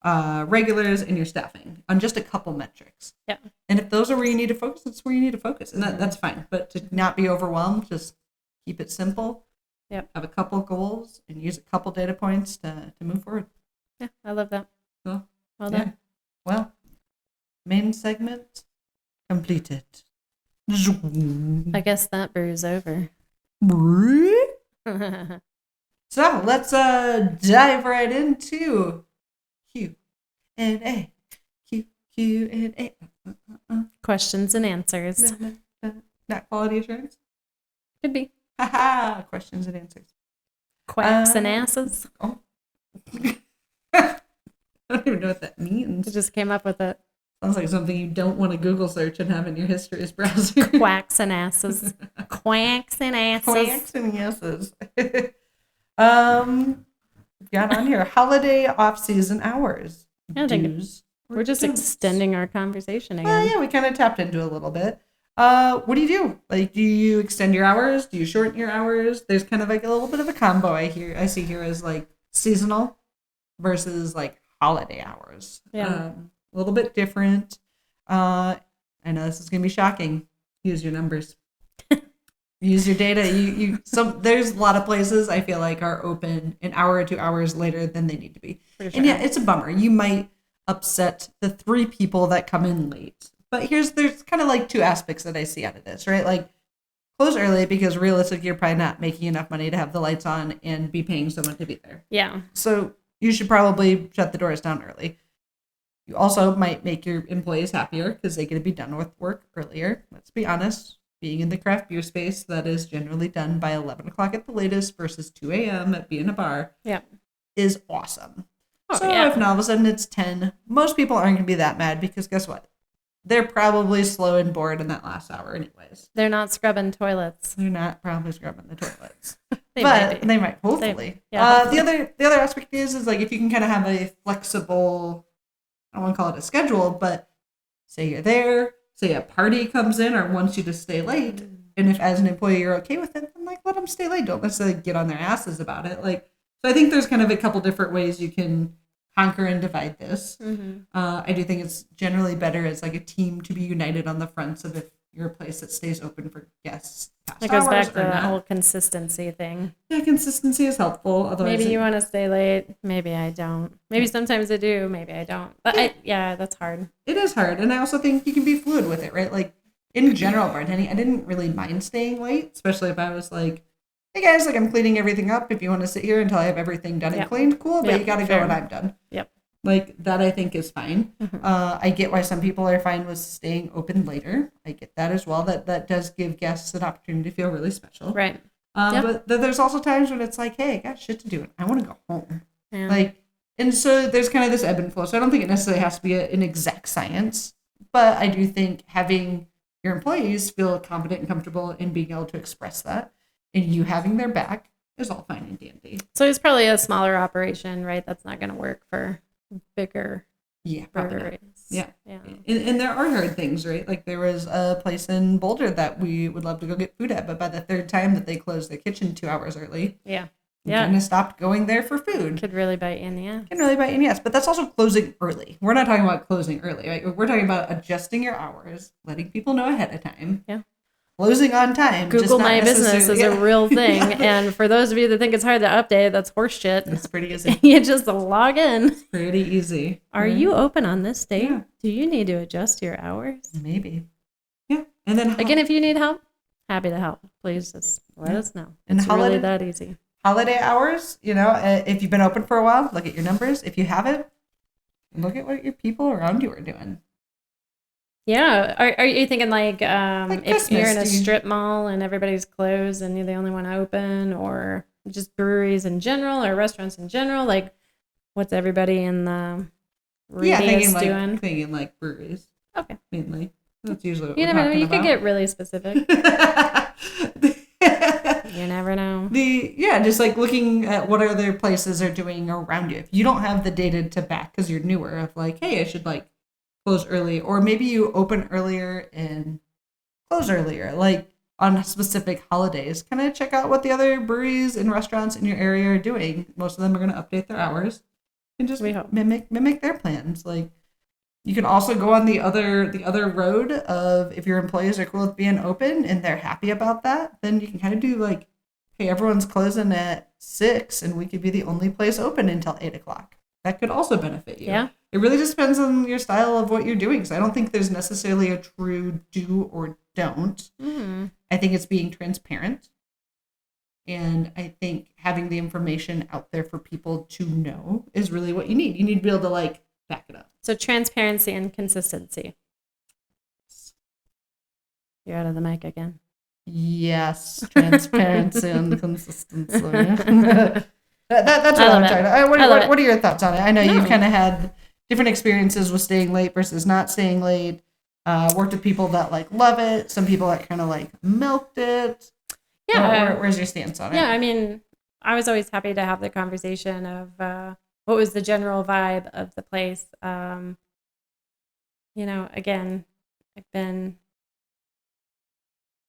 regulars, and your staffing on just a couple metrics. Yeah. And if those are where you need to focus, that's where you need to focus, and that's fine. But to not be overwhelmed, just keep it simple. Yep. Have a couple goals and use a couple data points to move forward. Yeah, I love that. Cool. Well done. Well, main segment completed. I guess that brew's over. So let's dive right into Q&A. Q&A. Questions and answers. Not quality assurance? Could be. Haha, questions and answers. Quacks and asses. Oh. I don't even know what that means. I just came up with it. Sounds like something you don't want to Google search and have in your history as browser. Quacks and asses. Quacks and asses. Quacks and asses. We've got on here holiday off-season hours. I think we're just extending our conversation again. Yeah, we kind of tapped into it a little bit. What do you do? Like, do you extend your hours? Do you shorten your hours? There's kind of like a little bit of a combo I see here as like seasonal versus like holiday hours. Yeah. A little bit different. I know this is going to be shocking. Use your numbers. Use your data. There's a lot of places I feel like are open an hour or 2 hours later than they need to be. For sure. And yeah, it's a bummer. You might upset the 3 people that come in late. But there's kind of like 2 aspects that I see out of this, right? Like, close early because realistically you're probably not making enough money to have the lights on and be paying someone to be there. Yeah. So you should probably shut the doors down early. You also might make your employees happier because they get to be done with work earlier. Let's be honest. Being in the craft beer space, that is generally done by 11 o'clock at the latest versus 2 a.m. at being a bar, is awesome. So if now all of a sudden it's 10, most people aren't going to be that mad because guess what? They're probably slow and bored in that last hour anyways. They're not scrubbing toilets. They're not probably scrubbing the toilets. They might, hopefully. The other aspect is like if you can kind of have a flexible, I don't want to call it a schedule, but say you're there, say a party comes in or wants you to stay late, and if as an employee you're okay with it, then like let them stay late. Don't necessarily get on their asses about it. Like, so I think there's kind of a couple different ways you can conquer and divide this. I do think it's generally better as like a team to be united on the fronts of if you're a place that stays open for guests. It goes back to the whole consistency thing. Yeah, consistency is helpful. Otherwise, maybe you want to stay late. Maybe I don't. Maybe sometimes I do. Maybe I don't. But that's hard. It is hard. And I also think you can be fluid with it, right? Like in general bartending, I didn't really mind staying late, especially if I was like, hey guys, like I'm cleaning everything up. If you want to sit here until I have everything done and cleaned, cool, but you got to go when I'm done. Yep. Like that I think is fine. I get why some people are fine with staying open later. I get that as well. That does give guests an opportunity to feel really special. Right. But there's also times when it's like, hey, I got shit to do. I want to go home. Yeah. Like, and so there's kind of this ebb and flow. So I don't think it necessarily has to be an exact science, but I do think having your employees feel confident and comfortable in being able to express that and you having their back is all fine and dandy. So it's probably a smaller operation, right? That's not going to work for bigger breweries. Yeah. And there are hard things, right? Like there was a place in Boulder that we would love to go get food at, but by the 3rd time that they closed their kitchen 2 hours early, we kind of stopped going there for food. Could really bite you in the ass. But that's also closing early. We're not talking about closing early, right? We're talking about adjusting your hours, letting people know ahead of time. Yeah. Closing on time. Google My Business is a real thing. And for those of you that think it's hard to update, that's horseshit. It's pretty easy. You just log in. It's pretty easy. Are you open on this date? Yeah. Do you need to adjust your hours? Maybe. Yeah. And then again, if you need help, happy to help. Please just let us know. It's really that easy. Holiday hours, if you've been open for a while, look at your numbers. If you haven't, look at what your people around you are doing. Yeah. Are you thinking like if you're in a strip mall and everybody's closed and you're the only one open, or just breweries in general or restaurants in general? Like what's everybody in the radius doing? Thinking like breweries. Okay. Mainly. That's usually what you we're never know. talking You about. could get really specific. You never know. Just like looking at what other places are doing around you. If you don't have the data to back because you're newer of like, hey, I should like close early, or maybe you open earlier and close earlier, like on specific holidays. Kind of check out what the other breweries and restaurants in your area are doing. Most of them are going to update their hours and just mimic their plans. Like you can also go on the other road of if your employees are cool with being open and they're happy about that, then you can kind of do like, hey, everyone's closing at 6 and we could be the only place open until 8 o'clock. That could also benefit you. Yeah. It really just depends on your style of what you're doing. So I don't think there's necessarily a true do or don't. I think it's being transparent. And I think having the information out there for people to know is really what you need. You need to be able to like back it up. So transparency and consistency. You're out of the mic again. Yes, transparency and consistency. That's what I'm talking about. What are your thoughts on it? I know you've kind of had different experiences with staying late versus not staying late. Worked with people that like love it. Some people that kind of like milked it. Yeah. Where's your stance on it? Yeah, I mean, I was always happy to have the conversation of what was the general vibe of the place. Again, I've been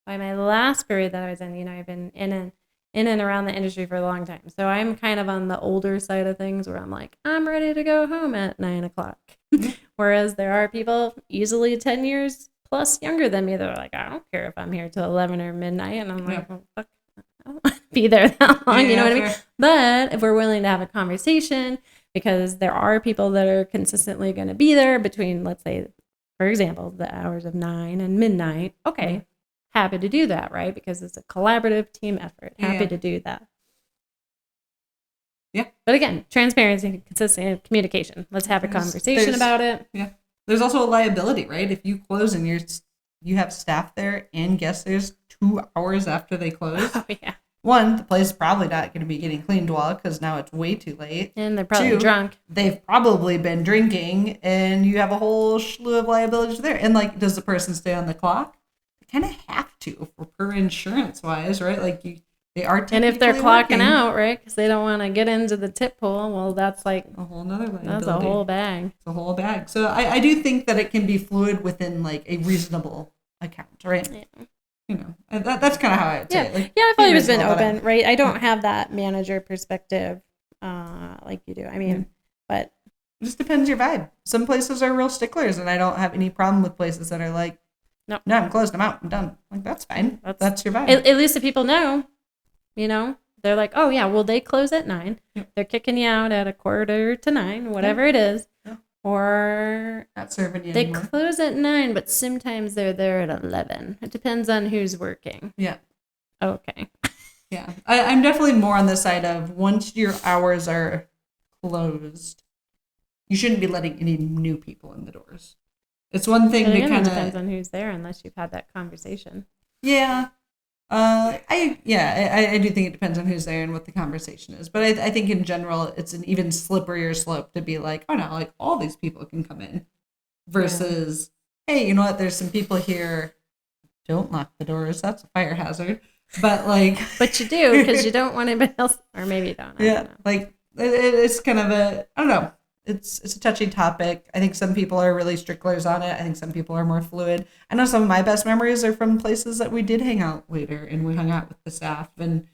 by my last brewery that I was in, I've been in and around the industry for a long time. So I'm kind of on the older side of things where I'm like, I'm ready to go home at 9 o'clock. Whereas there are people easily 10 years plus younger than me. They're like, I don't care if I'm here till 11 or midnight. And I'm like, well, fuck, I don't want to be there that long. You know what I mean? But if we're willing to have a conversation, because there are people that are consistently going to be there between, let's say, for example, the hours of 9 and midnight. Okay, happy to do that, right? Because it's a collaborative team effort. Happy to do that. Yeah. But again, transparency, consistency, communication. Let's have a conversation about it. Yeah. There's also a liability, right? If you close and you have staff there and guests there's 2 hours after they close. Oh, yeah. One, the place is probably not going to be getting cleaned well because now it's way too late. And they're probably 2, drunk. They've probably been drinking, and you have a whole slew of liabilities there. And, like, does the person stay on the clock? They kind of have to for insurance-wise, right? Like, they are and if they're clocking working out, right, because they don't want to get into the tip pool, well, that's like a whole nother liability. That's a whole bag. It's a whole bag. So I do think that it can be fluid within, like, a reasonable account, right? Yeah. You know, and that's kind of how I would say it. Like, I've always been open, right? I don't have that manager perspective like you do. I mean, but it just depends your vibe. Some places are real sticklers, and I don't have any problem with places that are like, no, I'm closed, I'm out, I'm done. Like, that's fine. That's your vibe. At least the people know, you know, they're like, oh yeah, well, they close at 9. Yep. They're kicking you out at 8:45, whatever it is. Yep. Or not serving you they anymore. close at 9, but sometimes they're there at 11. It depends on who's working. Yeah. Okay. Yeah. I'm definitely more on the side of once your hours are closed, you shouldn't be letting any new people in the doors. It's one thing to kind of depends on who's there unless you've had that conversation. Yeah. I do think it depends on who's there and what the conversation is. But I think in general, it's an even slipperier slope to be like, oh no, like all these people can come in versus, hey, you know what? There's some people here. Don't lock the doors. That's a fire hazard. But like, but you do because you don't want anybody else, or maybe you don't. I don't know. Like it's kind of I don't know. It's a touchy topic. I think some people are really stricklers on it. I think some people are more fluid. I know some of my best memories are from places that we did hang out later, and we hung out with the staff, and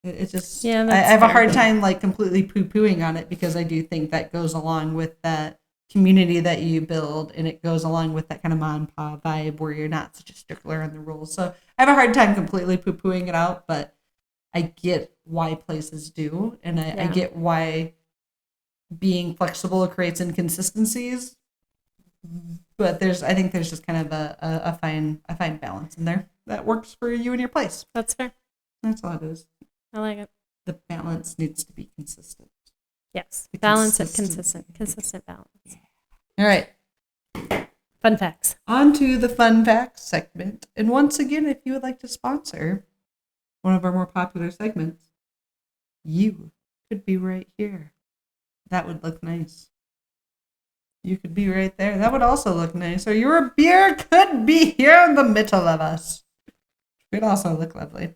it's just I have a hard time like completely poo-pooing on it because I do think that goes along with that community that you build, and it goes along with that kind of mom and pop vibe where you're not such a stickler on the rules. So I have a hard time completely poo-pooing it out, but I get why places do, and I get why being flexible creates inconsistencies, but I think there's just kind of a fine balance in there that works for you and your place. That's fair. That's all it is. I like it. The balance needs to be consistent. Yes, balance and consistent balance. Yeah. All right. Fun facts. On to the fun facts segment. And once again, if you would like to sponsor one of our more popular segments, you could be right here. That would look nice. You could be right there. That would also look nice. Or your beer could be here in the middle of us. It would also look lovely.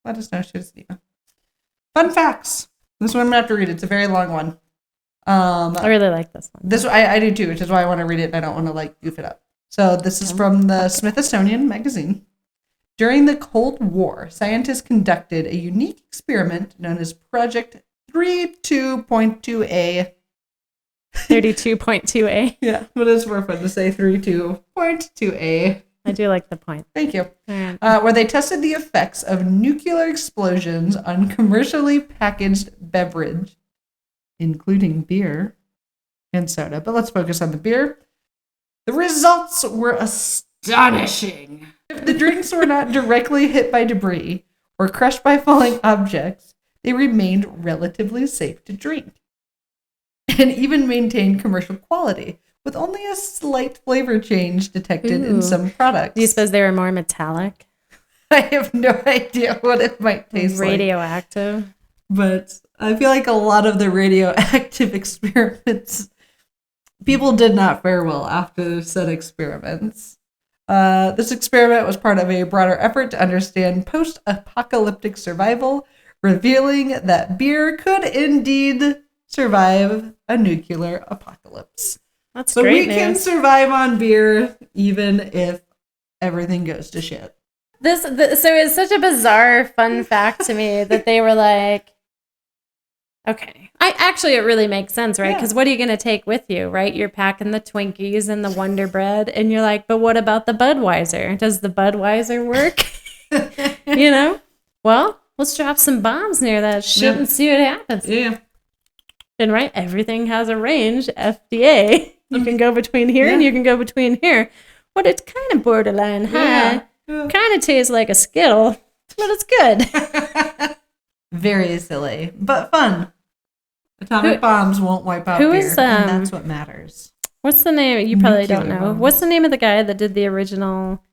Let us know. Shoot us an email. Fun facts. This one I'm going to have to read. It's a very long one. I really like this one. I do too, which is why I want to read it and I don't want to like goof it up. So this is from the Smithsonian magazine. During the Cold War, scientists conducted a unique experiment known as Project 32.2A. 32.2A. Yeah, but it's more fun to say 32.2A. I do like the point. Thank you. Where they tested the effects of nuclear explosions on commercially packaged beverage, including beer and soda. But let's focus on the beer. The results were astonishing. If the drinks were not directly hit by debris or crushed by falling objects, they remained relatively safe to drink and even maintained commercial quality, with only a slight flavor change detected in some products. Do you suppose they were more metallic? I have no idea what it might taste radioactive. But I feel like a lot of the radioactive experiments, people did not fare well after said experiments. This experiment was part of a broader effort to understand post-apocalyptic survival, revealing that beer could indeed survive a nuclear apocalypse. That's so great we can survive on beer even if everything goes to shit. So it's such a bizarre fun fact to me that they were like, okay. It really makes sense, right? Yeah. Because what are you going to take with you, right? You're packing the Twinkies and the Wonder Bread, and you're like, but what about the Budweiser? Does the Budweiser work? Well, let's drop some bombs near that shit and see what happens. Yeah. And right, everything has a range, FDA. You can go between here and you can go between here. But it's kind of borderline high. Yeah. Kind of tastes like a Skittle, but it's good. Very silly, but fun. Atomic bombs won't wipe out beer, and that's what matters. What's the name? You probably don't know. Bombs. What's the name of the guy that did the original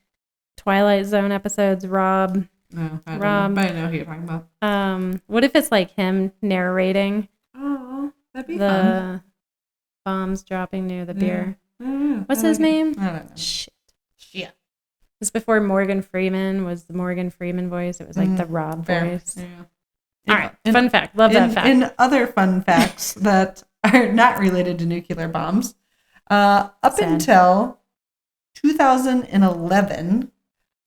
Twilight Zone episodes? Rob. No, I don't know. But I know who you're talking about. What if it's like him narrating? Oh, that'd be fun. Bombs dropping near the beer. What's his name? I don't know. Shit. This before Morgan Freeman was the Morgan Freeman voice. It was like the Rob voice. Yeah. All right. Fun fact. Love that fact. In other fun facts that are not related to nuclear bombs, up until 2011,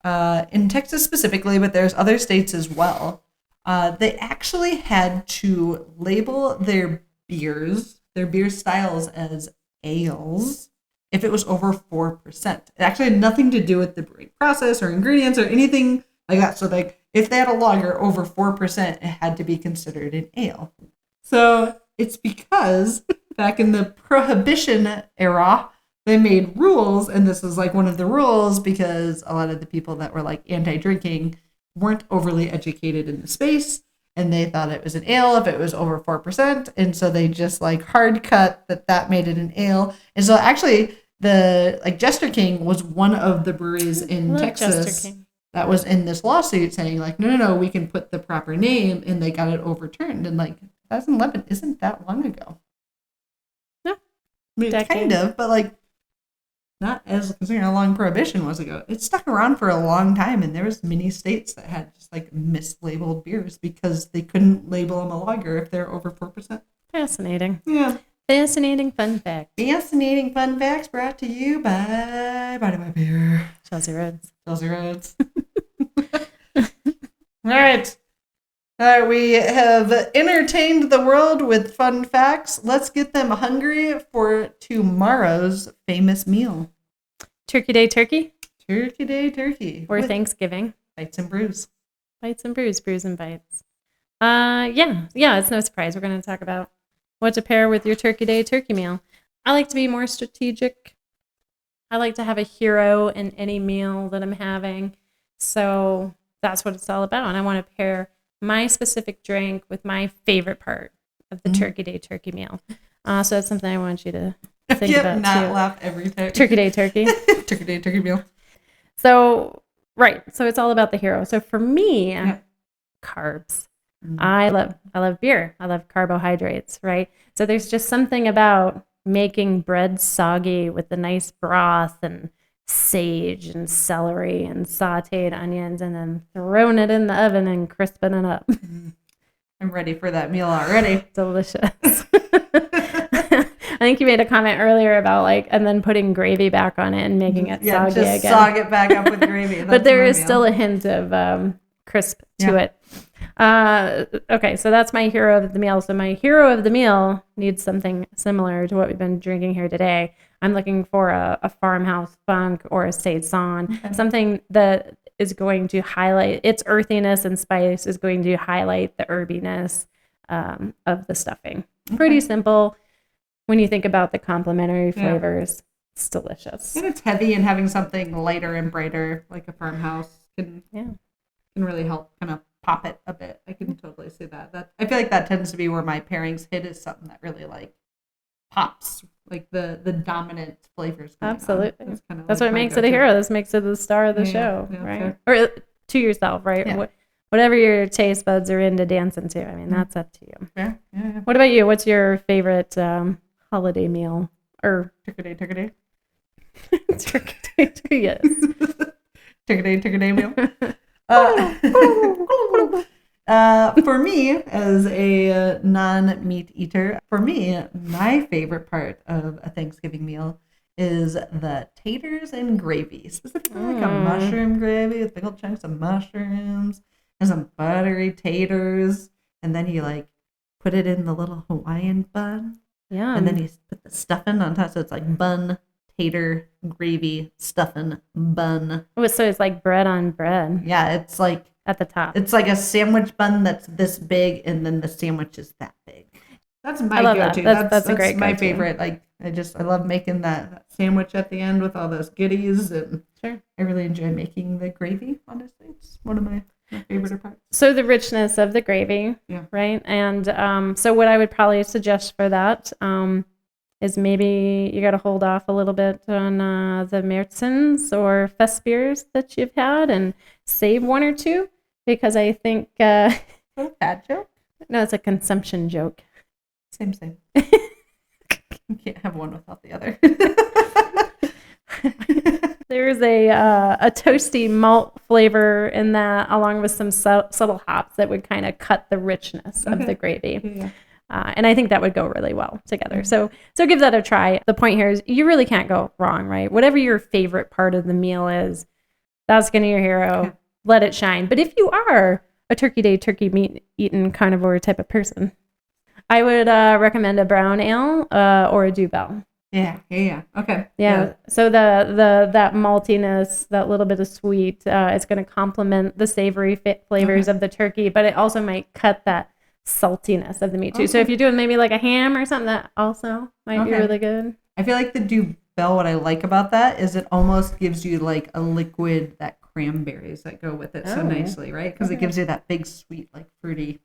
in Texas specifically, but there's other states as well, they actually had to label their beer styles as ales if it was over 4%. It actually had nothing to do with the brewing process or ingredients or anything like that. So like if they had a lager over 4%, it had to be considered an ale. So it's because back in the Prohibition era, they made rules, and this was like one of the rules because a lot of the people that were like anti-drinking weren't overly educated in the space, and they thought it was an ale if it was over 4%, and so they just like hard cut that made it an ale. And so actually the like Jester King was one of the breweries in Texas that was in this lawsuit saying like, no, we can put the proper name, and they got it overturned in like 2011. Isn't that long ago? Yeah. I mean, kind of, but like not as considering how long Prohibition was ago. It stuck around for a long time, and there was many states that had just like mislabeled beers because they couldn't label them a lager if they're over 4%. Fascinating. Yeah. Fascinating fun fact. Fascinating fun facts brought to you by Body by Beer. Chelsea Rhoads. All right. We have entertained the world with fun facts. Let's get them hungry for tomorrow's famous meal. Turkey Day turkey. Turkey Day turkey. Or Thanksgiving. Bites and brews. Bites and brews. Brews and bites. Yeah, it's no surprise. We're going to talk about what to pair with your Turkey Day turkey meal. I like to be more strategic. I like to have a hero in any meal that I'm having. So that's what it's all about. And I want to pair my specific drink with my favorite part of the Turkey Day turkey meal. So that's something I want you to think about not too. Laugh every time. Turkey Day turkey. Turkey Day turkey meal. So, right. So it's all about the hero. So for me, carbs. Mm-hmm. I love beer. I love carbohydrates, right? So there's just something about making bread soggy with the nice broth and sage and celery and sauteed onions and then throwing it in the oven and crisping it up. I'm ready for that meal already. Delicious. I think you made a comment earlier about and then putting gravy back on it and making it soggy just again. Sog it back up with gravy. But there is still a hint of crisp to it. Okay, so that's my hero of the meal. So my hero of the meal needs something similar to what we've been drinking here today. I'm looking for a farmhouse funk or a saison, something that is going to highlight its earthiness and spice is going to highlight the herbiness of the stuffing. Pretty simple when you think about the complementary flavors. It's delicious. And it's heavy, and having something lighter and brighter like a farmhouse can really help kind of pop it a bit. I can totally see that. I feel like that tends to be where my pairings hit, is something that really pops, like the dominant flavors. Absolutely. That's what makes it a hero. This makes it the star of the show, right? Sure. Or to yourself, right? Yeah. Whatever your taste buds are into dancing to. I mean, that's up to you. Yeah. What about you? What's your favorite holiday meal? Or Turkey Day? Turkey Day, yes. Turkey Day meal. For me, as a non-meat eater, my favorite part of a Thanksgiving meal is the taters and gravy, specifically like a mushroom gravy with big old chunks of mushrooms and some buttery taters, and then you put it in the little Hawaiian bun. Yeah. And then you put the stuffing on top. So it's like bun, tater, gravy, stuffing, bun. Oh, so it's like bread on bread. Yeah, it's like at the top. It's like a sandwich bun that's this big, and then the sandwich is that big. That's my go-to. That's a great my go-to. favorite. Like I love making that sandwich at the end with all those goodies, and sure. I really enjoy making the gravy. Honestly, it's one of my favorite parts. So the richness of the gravy, right? And so what I would probably suggest for that is maybe you got to hold off a little bit on the Märzens or Fest beers that you've had, and save one or two, because I think a bad joke. No, it's a consumption joke. Same. You can't have one without the other. There's a toasty malt flavor in that, along with some subtle hops that would kind of cut the richness of the gravy. Yeah. And I think that would go really well together. So give that a try. The point here is you really can't go wrong, right? Whatever your favorite part of the meal is, that's going to be your hero. Yeah. Let it shine. But if you are a turkey day, turkey meat eating carnivore type of person, I would recommend a brown ale or a Duvel. Yeah. Okay. Yeah. So that maltiness, that little bit of sweet, it's going to complement the savory flavors of the turkey, but it also might cut that saltiness of the meat too. So if you're doing maybe like a ham or something, that also might be really good. I feel like the Duvel, what I like about that is it almost gives you like a liquid, that cranberries that go with it so nicely, right? Because it gives you that big sweet, like fruity.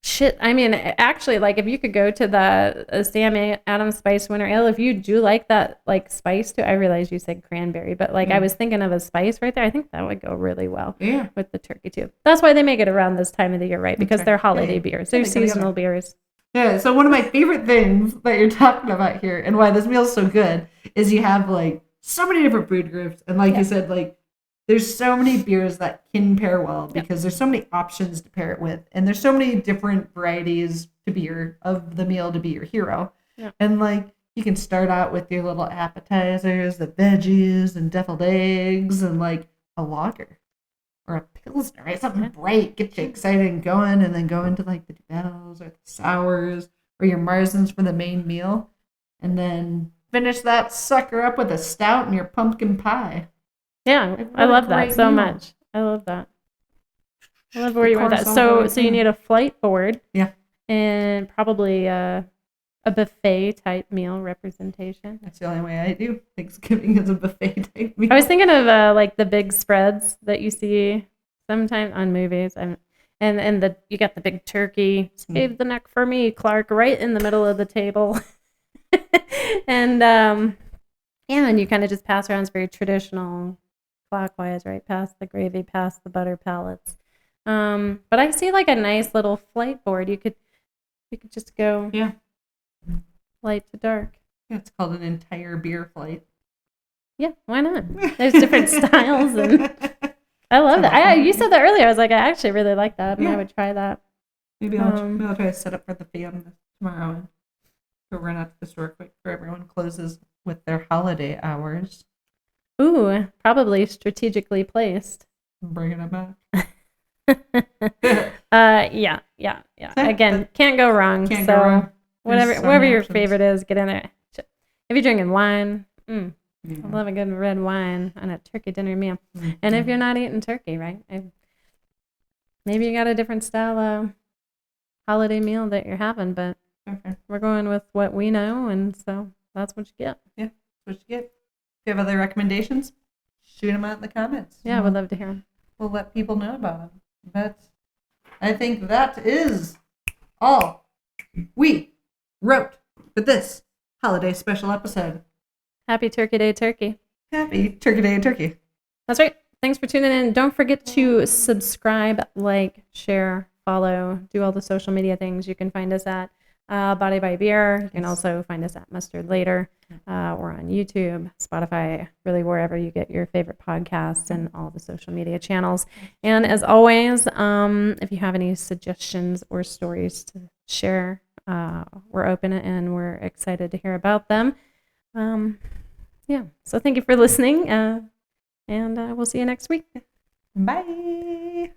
Shit, I mean, actually, like if you could go to the Sam Adams Spice Winter Ale, if you do like that, like spice too. I realize you said cranberry, but like I was thinking of a spice right there. I think that would go really well with the turkey too. That's why they make it around this time of the year, right? Because they're holiday beers, they're seasonal beers. Yeah. So one of my favorite things that you're talking about here, and why this meal is so good, is you have like so many different brewed groups, and like you said, like. There's so many beers that can pair well because there's so many options to pair it with. And there's so many different varieties of the meal to be your hero. Yeah. And like you can start out with your little appetizers, the veggies and deviled eggs, and like a lager or a pilsner, right? Something bright, get you excited and going, and then go into like the Duvels or the sours or your Marzens for the main meal. And then finish that sucker up with a stout and your pumpkin pie. Yeah, I love that so much. I love that. I love where you went with that. So you need a flight board. Yeah. And probably a buffet type meal representation. That's the only way I do Thanksgiving is a buffet type meal. I was thinking of like the big spreads that you see sometimes on movies. And you got the big turkey. Save the neck for me, Clark, right in the middle of the table. And and you kind of just pass around. It's very traditional. Clockwise, right past the gravy, past the butter pellets. But I see like a nice little flight board. You could just go light to dark. Yeah, it's called an entire beer flight. Yeah, why not? There's different styles, and I love that. You said that earlier. I was like, I actually really like that, and I would try that. Maybe I'll try to set up for the fam tomorrow and go run out to the store quick before everyone closes with their holiday hours. Ooh, probably strategically placed. Bringing it back. Yeah. Again, can't go wrong. Can't go wrong. Whatever your favorite is, get in there. If you're drinking wine, I love a good red wine on a turkey dinner meal. Mm-hmm. And if you're not eating turkey, right? Maybe you got a different style holiday meal that you're having, but we're going with what we know, and so that's what you get. Yeah, that's what you get. If you have other recommendations, shoot them out in the comments. Yeah, I would love to hear them. We'll let people know about them. But I think that is all we wrote for this holiday special episode. Happy Turkey Day, Turkey. Happy Turkey Day, Turkey. That's right. Thanks for tuning in. Don't forget to subscribe, like, share, follow, do all the social media things. You can find us at Body by Beer. You can also find us at Mustard Later. We're on YouTube, Spotify, really wherever you get your favorite podcasts, and all the social media channels. And as always, if you have any suggestions or stories to share, we're open and we're excited to hear about them. So thank you for listening, and we'll see you next week. Bye.